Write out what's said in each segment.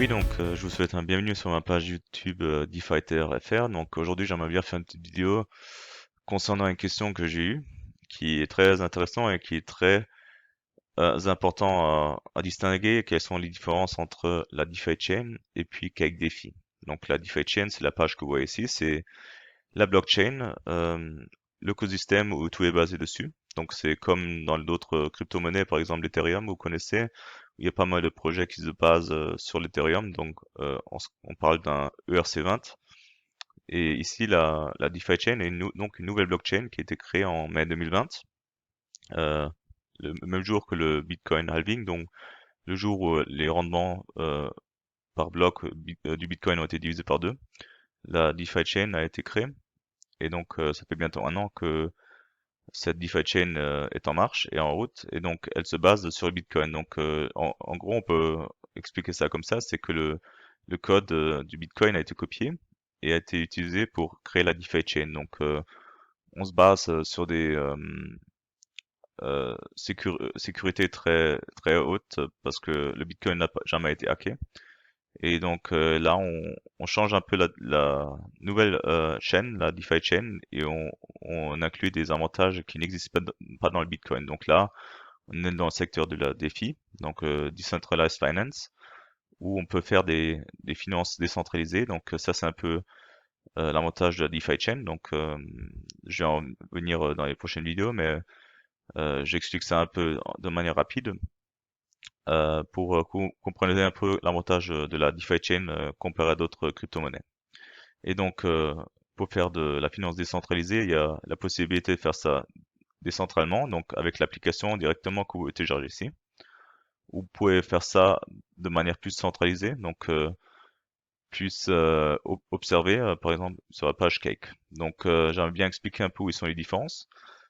Oui, donc je vous souhaite un bienvenue sur ma page YouTube DeFighter FR. Donc aujourd'hui, j'aimerais bien faire une petite vidéo concernant une question que j'ai eue, qui est très intéressante et qui est très important à distinguer. Quelles sont les différences entre la DeFi Chain et puis CakeDeFi. Donc la DeFi Chain, c'est la page que vous voyez ici, c'est la blockchain, l'écosystème où tout est basé dessus. Donc c'est comme dans d'autres crypto-monnaies, par exemple l'Ethereum, vous connaissez, il y a pas mal de projets qui se basent sur l'Ethereum. Donc on parle d'un ERC20. Et ici, la DeFi Chain est donc une nouvelle blockchain qui a été créée en mai 2020, euh, le même jour que le Bitcoin halving, donc le jour où les rendements par bloc du Bitcoin ont été divisés par deux. La DeFi Chain a été créée. Et donc, ça fait bientôt un an que cette DeFi chain est en marche et en route. Et donc, elle se base sur le Bitcoin. Donc, en gros, on peut expliquer ça comme ça, c'est que le code du Bitcoin a été copié et a été utilisé pour créer la DeFi chain. Donc, on se base sur des sécurités très très hautes parce que le Bitcoin n'a jamais été hacké. Et donc là, on change un peu la nouvelle chaîne, la DeFi chain, et on inclut des avantages qui n'existent pas dans le Bitcoin. Donc là, on est dans le secteur de la DeFi, donc Decentralized Finance, où on peut faire des finances décentralisées. Donc ça, c'est un peu l'avantage de la DeFi chain. Donc je vais en venir dans les prochaines vidéos, mais j'explique ça un peu de manière rapide pour que vous compreniez un peu l'avantage de la DeFi chain comparé à d'autres crypto-monnaies. Et donc, pour faire de la finance décentralisée, il y a la possibilité de faire ça décentralement, donc avec l'application directement que vous téléchargez ici. Vous pouvez faire ça de manière plus centralisée, donc plus observer, par exemple, sur la page Cake. Donc, j'aimerais bien expliquer un peu où sont les différences.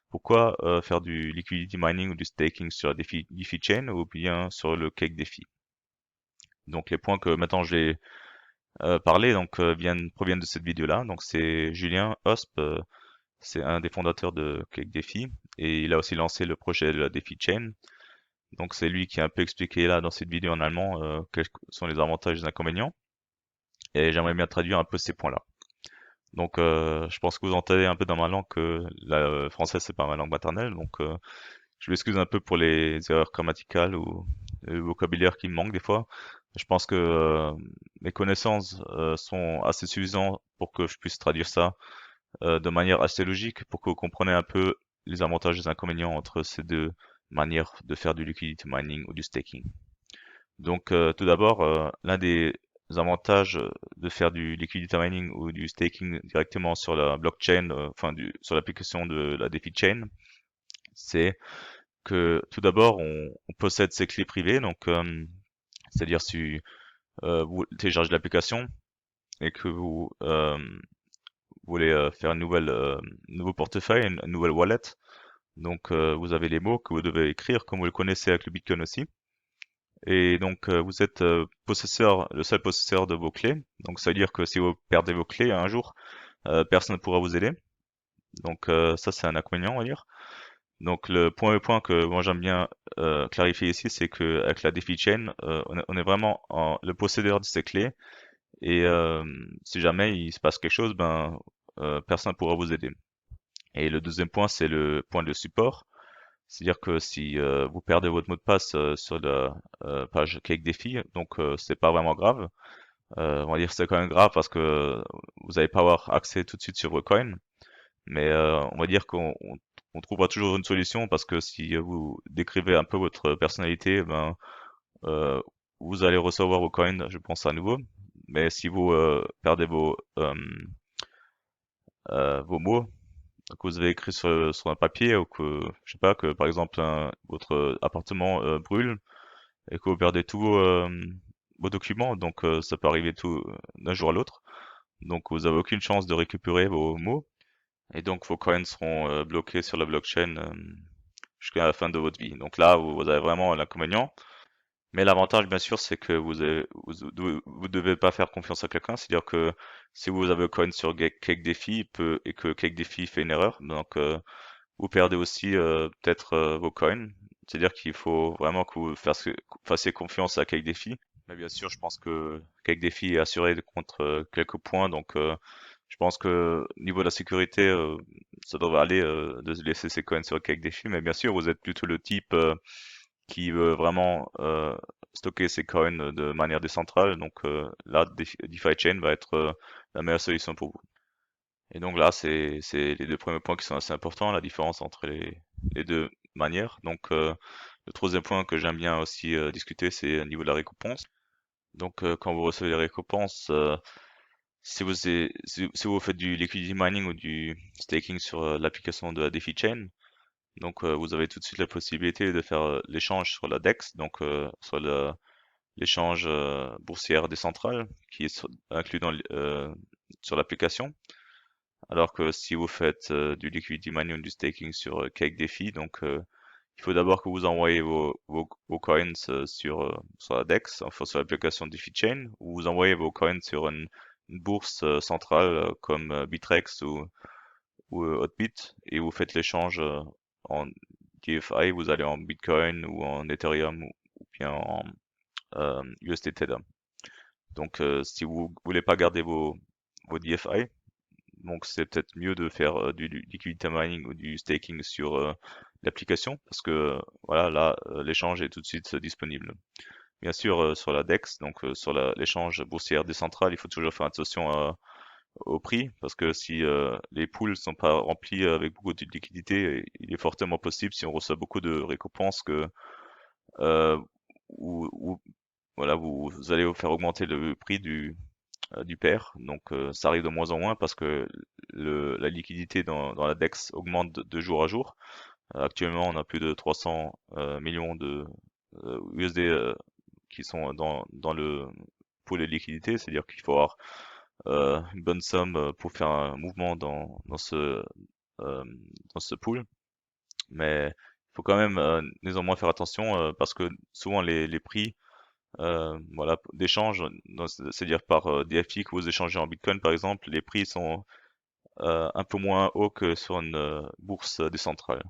Pourquoi faire du liquidity mining ou du staking sur la DeFi chain ou bien sur le Cake DeFi. Donc les points que maintenant j'ai parlé donc proviennent de cette vidéo-là. Donc c'est Julien Hosp, c'est un des fondateurs de Cake DeFi et il a aussi lancé le projet de la DeFi Chain. Donc c'est lui qui a un peu expliqué là dans cette vidéo en allemand quels sont les avantages et les inconvénients. Et j'aimerais bien traduire un peu ces points-là. Donc je pense que vous entendez un peu dans ma langue que la française c'est pas ma langue maternelle, donc je m'excuse un peu pour les erreurs grammaticales ou le vocabulaire qui me manque des fois. Je pense que mes connaissances sont assez suffisantes pour que je puisse traduire ça de manière assez logique pour que vous compreniez un peu les avantages et les inconvénients entre ces deux manières de faire du liquidity mining ou du staking. Donc tout d'abord, l'un des avantages de faire du liquidity mining ou du staking directement sur la blockchain, enfin sur l'application de la DeFi Chain, c'est que tout d'abord on possède ses clés privées, donc c'est-à-dire si vous téléchargez l'application et que vous voulez faire une nouveau portefeuille, une nouvelle wallet, donc vous avez les mots que vous devez écrire comme vous le connaissez avec le Bitcoin aussi. Et donc vous êtes le seul possesseur de vos clés. Donc ça veut dire que si vous perdez vos clés un jour, personne ne pourra vous aider. Donc ça c'est un inconvénient on va dire. Donc le point que moi j'aime bien clarifier ici, c'est que avec la DeFi Chain, on est vraiment le possédeur de ces clés et si jamais il se passe quelque chose, ben personne ne pourra vous aider. Et le deuxième point, c'est le point de support, c'est-à-dire que si vous perdez votre mot de passe sur la page CakeDeFi, donc c'est pas vraiment grave. On va dire que c'est quand même grave parce que vous n'allez pas avoir accès tout de suite sur vos coins. Mais on va dire qu'on trouvera toujours une solution parce que si vous décrivez un peu votre personnalité, ben, euh, vous allez recevoir vos coins, je pense, à nouveau. Mais si vous perdez vos mots que vous avez écrits sur un papier ou que, je sais pas, que par exemple votre appartement brûle et que vous perdez tous vos documents, donc ça peut arriver tout d'un jour à l'autre. Donc vous avez aucune chance de récupérer vos mots. Et donc vos coins seront bloqués sur la blockchain jusqu'à la fin de votre vie. Donc là, vous avez vraiment l'inconvénient. Mais l'avantage, bien sûr, c'est que vous devez pas faire confiance à quelqu'un. C'est-à-dire que si vous avez un coin sur CakeDeFi et que CakeDeFi fait une erreur, donc vous perdez aussi peut-être vos coins. C'est-à-dire qu'il faut vraiment que vous fassiez confiance à CakeDeFi. Mais bien sûr, je pense que qu'avec défi est assuré contre quelques points, donc je pense que niveau de la sécurité, ça devrait aller de laisser ses coins sur Cake défi. Mais bien sûr, vous êtes plutôt le type qui veut vraiment stocker ses coins de manière décentrale, donc là, DeFi Chain va être la meilleure solution pour vous. Et donc là, c'est les deux premiers points qui sont assez importants, la différence entre les deux manières. Donc le troisième point que j'aime bien aussi discuter, c'est au niveau de la récompense. Donc quand vous recevez les récompenses, si vous faites du liquidity mining ou du staking sur l'application de la DeFi Chain, donc vous avez tout de suite la possibilité de faire l'échange sur la DEX, donc sur l'échange boursière décentrale qui est inclus sur l'application. Alors que si vous faites du liquidity mining ou du staking sur Cake DeFi, donc il faut d'abord que vous envoyez vos coins sur la DEX, enfin sur l'application DeFi Chain, ou vous envoyez vos coins sur une bourse centrale comme Bitrex ou Hotbit, et vous faites l'échange en DFI, vous allez en Bitcoin ou en Ethereum ou bien en USDT Tether. Donc si vous voulez pas garder vos DFI, donc c'est peut-être mieux de faire du liquidity mining ou du staking sur l'application parce que voilà là l'échange est tout de suite disponible. Bien sûr sur la DEX, donc sur l'échange boursière décentrale, il faut toujours faire attention au prix parce que si les pools sont pas remplis avec beaucoup de liquidité, il est fortement possible si on reçoit beaucoup de récompenses que euh, ou voilà vous allez vous faire augmenter le prix du pair. Donc ça arrive de moins en moins parce que la liquidité dans la DEX augmente de jour à jour. Actuellement, on a plus de 300 millions de USD qui sont dans le pool de liquidité, c'est-à-dire qu'il faut avoir une bonne somme pour faire un mouvement euh, dans ce pool. Mais il faut quand même néanmoins faire attention parce que souvent les prix voilà, d'échange, c'est-à-dire par DFI que vous échangez en Bitcoin par exemple, les prix sont un peu moins hauts que sur une bourse décentrale.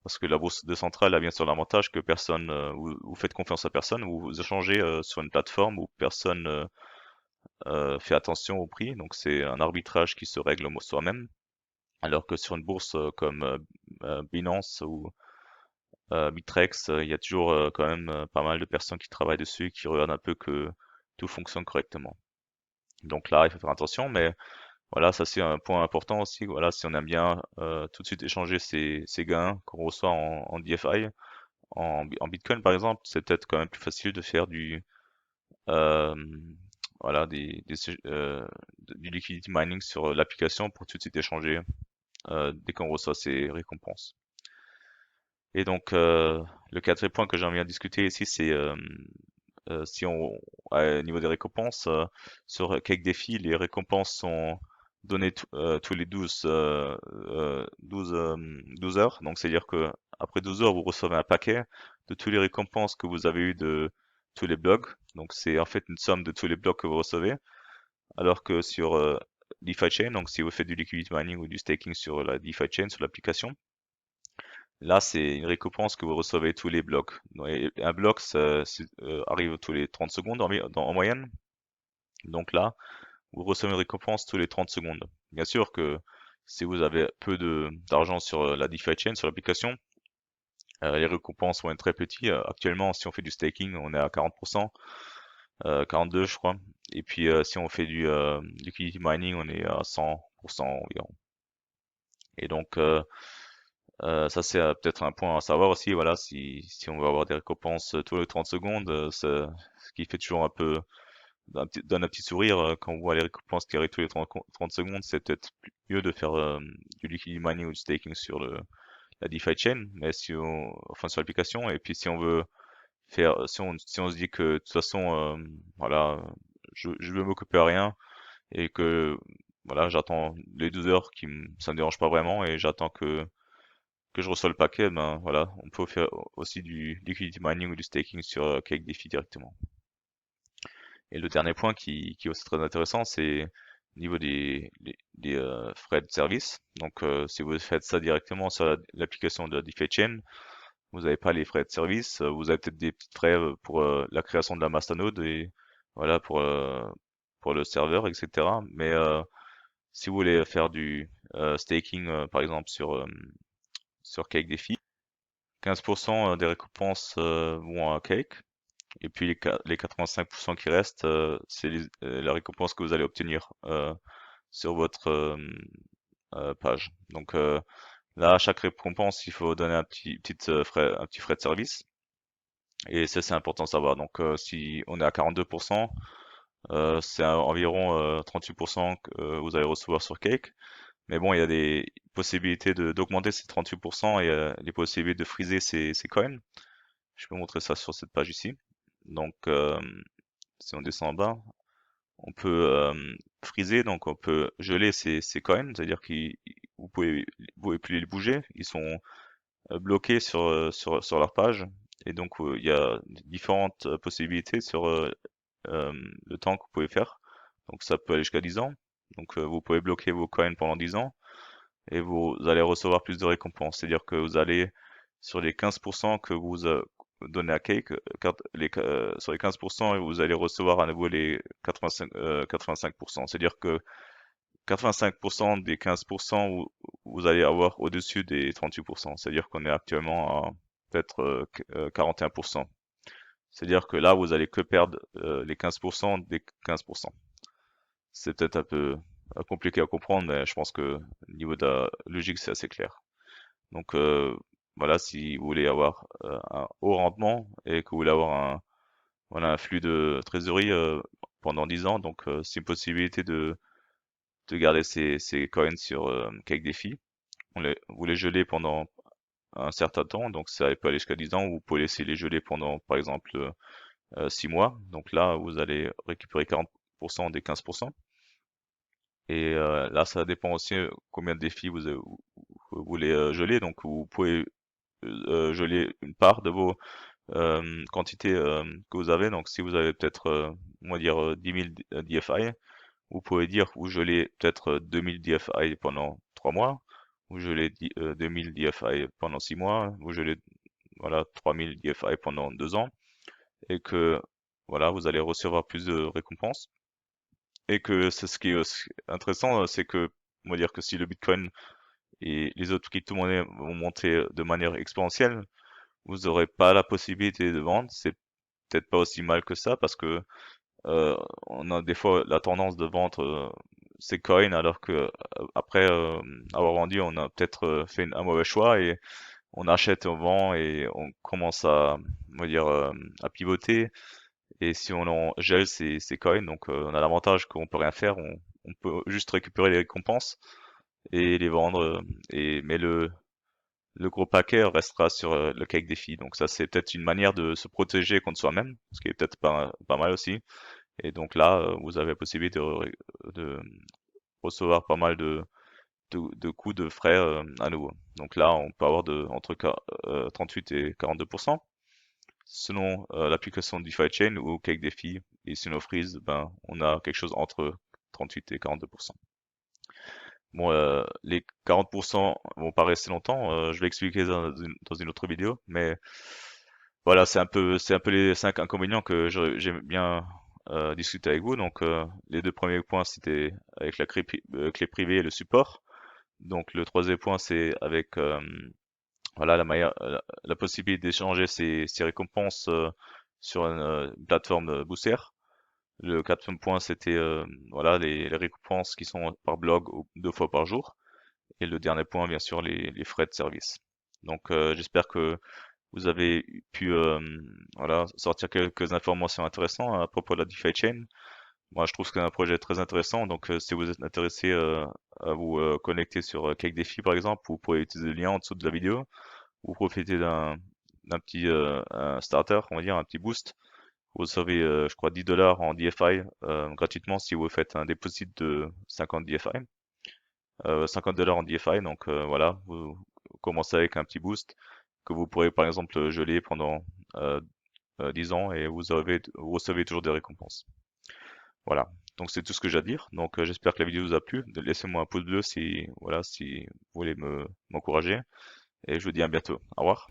Parce que la bourse décentrale a bien sûr l'avantage que personne, vous faites confiance à personne, vous échangez sur une plateforme où personne fait attention au prix, donc c'est un arbitrage qui se règle soi-même. Alors que sur une bourse comme Binance ou Bitrex, il y a toujours quand même pas mal de personnes qui travaillent dessus, qui regardent un peu que tout fonctionne correctement. Donc là, il faut faire attention, mais voilà, ça c'est un point important aussi. Voilà, si on aime bien tout de suite échanger ses gains qu'on reçoit en DFI, en Bitcoin par exemple, c'est peut-être quand même plus facile de faire euh, voilà, du liquidity mining sur l'application pour tout de suite échanger dès qu'on reçoit ses récompenses. Et donc, le quatrième point que j'aimerais bien discuter ici, c'est si on, au niveau des récompenses, sur Cake Défi, les récompenses sont données tous les 12 heures. Donc, c'est-à-dire que après 12 heures, vous recevez un paquet de tous les récompenses que vous avez eu de tous les blogs. Donc, c'est en fait une somme de tous les blogs que vous recevez. Alors que sur DeFi Chain, donc si vous faites du liquidity mining ou du staking sur la DeFi Chain, sur l'application, là, c'est une récompense que vous recevez tous les blocs. Et un bloc, arrive tous les 30 secondes en moyenne. Donc là, vous recevez une récompense tous les 30 secondes. Bien sûr que si vous avez peu d'argent sur la DeFi Chain, sur l'application, les récompenses vont être très petites. Actuellement, si on fait du staking, on est à 40%, 42 je crois. Et puis si on fait du liquidity mining, on est à 100% environ. Et donc, ça, c'est peut-être un point à savoir aussi, voilà, si on veut avoir des récompenses tous les 30 secondes, ce qui fait toujours un peu, donne un petit sourire quand on voit les récompenses qui arrivent tous les 30 secondes, c'est peut-être mieux de faire du liquidity mining ou du staking sur la DeFi chain, mais enfin sur l'application, et puis si on veut faire, si on se dit que de toute façon, voilà, je veux m'occuper à rien, et que, voilà, j'attends les 12 heures ça me dérange pas vraiment, et j'attends que je reçois le paquet, ben voilà, on peut faire aussi du liquidity mining ou du staking sur Cake DeFi directement. Et le dernier point qui est aussi très intéressant, c'est au niveau des frais de service. Donc si vous faites ça directement sur l'application de la DeFi Chain, vous n'avez pas les frais de service, vous avez peut-être des petits frais pour la création de la masternode voilà, pour le serveur, etc. Mais si vous voulez faire du staking, par exemple, sur Cake Défi, 15% des récompenses vont à Cake, et puis les 85% qui restent, c'est la récompense que vous allez obtenir sur votre page. Donc là, à chaque récompense, il faut donner un petit frais de service. Et ça, c'est important de savoir. Donc, si on est à 42%, c'est environ 38% que vous allez recevoir sur Cake. Mais bon, il y a des possibilités d'augmenter ces 38% et les possibilités de freezer ces coins. Je peux montrer ça sur cette page ici. Donc, si on descend en bas, on peut freezer, donc on peut geler ces coins, c'est-à-dire que vous pouvez plus les bouger. Ils sont bloqués sur leur page. Et donc, il y a différentes possibilités sur le temps que vous pouvez faire. Donc, ça peut aller jusqu'à 10 ans. Donc, vous pouvez bloquer vos coins pendant 10 ans et vous allez recevoir plus de récompenses. C'est-à-dire que vous allez, sur les 15% que vous donnez à Cake, sur les 15%, vous allez recevoir à nouveau les 85%. C'est-à-dire que 85% des 15%, vous allez avoir au-dessus des 38%. C'est-à-dire qu'on est actuellement à peut-être 41%. C'est-à-dire que là, vous allez que perdre les 15% des 15%. C'est peut-être un peu compliqué à comprendre, mais je pense que au niveau de la logique, c'est assez clair. Donc voilà, si vous voulez avoir un haut rendement et que vous voulez avoir voilà, un flux de trésorerie pendant 10 ans, donc c'est une possibilité de garder ces coins sur Cake Défi. Vous les gelez pendant un certain temps, donc ça peut aller jusqu'à 10 ans, ou vous pouvez laisser les geler pendant, par exemple, 6 mois. Donc là, vous allez récupérer 40% des 15%. Et là, ça dépend aussi combien de défis vous voulez geler. Donc vous pouvez geler une part de vos quantités que vous avez. Donc si vous avez peut-être, on va dire, 10 000 DFI, vous pouvez dire vous gelez peut-être 2000 DFI pendant 3 mois, vous gelez 2000 DFI pendant 6 mois, vous gelez voilà 3000 DFI pendant 2 ans, et que voilà, vous allez recevoir plus de récompenses. Et que c'est ce qui est aussi intéressant, c'est que on va dire que si le Bitcoin et les autres crypto-monnaies vont monter de manière exponentielle, vous n'aurez pas la possibilité de vendre. C'est peut-être pas aussi mal que ça parce que on a des fois la tendance de vendre ces coins alors que après avoir vendu, on a peut-être fait un mauvais choix et on achète, on vend et on commence on va dire, à pivoter. Et si on en gèle ces coins, donc on a l'avantage qu'on peut rien faire, on peut juste récupérer les récompenses et les vendre. Mais le gros paquet restera sur le cake défi. Donc ça, c'est peut-être une manière de se protéger contre soi-même, ce qui est peut-être pas mal aussi. Et donc là, vous avez la possibilité de recevoir pas mal de coûts de frais à nouveau. Donc là, on peut avoir entre 38 et 42%. Selon l'application DeFi Chain ou Cake Défi et Sino Freeze, ben, on a quelque chose entre 38 et 42%. Bon, les 40% vont pas rester longtemps, je vais expliquer dans une autre vidéo, mais voilà, c'est un peu les 5 inconvénients que j'aime bien discuter avec vous. Donc, les deux premiers points, c'était avec la clé privée et le support. Donc, le troisième point, c'est avec voilà, la possibilité d'échanger ces récompenses sur une plateforme Booster. Le quatrième point, c'était voilà, les récompenses qui sont par blog ou 2 fois par jour. Et le dernier point, bien sûr, les frais de service. Donc, j'espère que vous avez pu voilà, sortir quelques informations intéressantes à propos de la DeFi Chain. Moi, je trouve que c'est un projet très intéressant. Donc, si vous êtes intéressé à vous connecter sur Cake Défi, par exemple, vous pouvez utiliser le lien en dessous de la vidéo. Vous profitez d'un petit un starter, on va dire, un petit boost. Vous recevez, je crois, 10 dollars en DFI gratuitement si vous faites un deposit de 50 DFI. 50 dollars en DFI, donc voilà, vous commencez avec un petit boost que vous pourrez par exemple geler pendant euh, 10 ans et vous recevez toujours des récompenses. Voilà, donc c'est tout ce que j'ai à dire. Donc j'espère que la vidéo vous a plu. Laissez-moi un pouce bleu si voilà si vous voulez m'encourager et je vous dis à bientôt. Au revoir.